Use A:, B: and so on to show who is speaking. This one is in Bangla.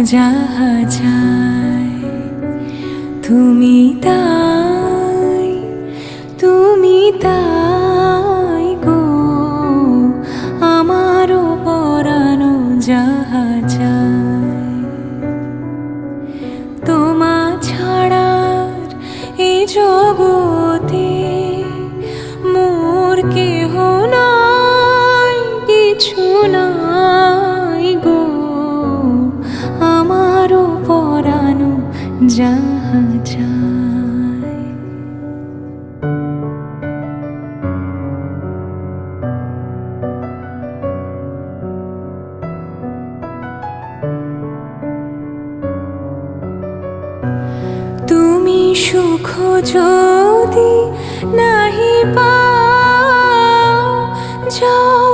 A: যাহা চাই তুমি তাই, তুমি তাই গো, আমারও পরানো যাহা চাই। তোমা ছাড়ার এই জগতে মোর কেহ নাই, কিছু নাই গো, আমারও পরানো যাহা চাই। তুমি সুখ যদি নাহি পাও, যাও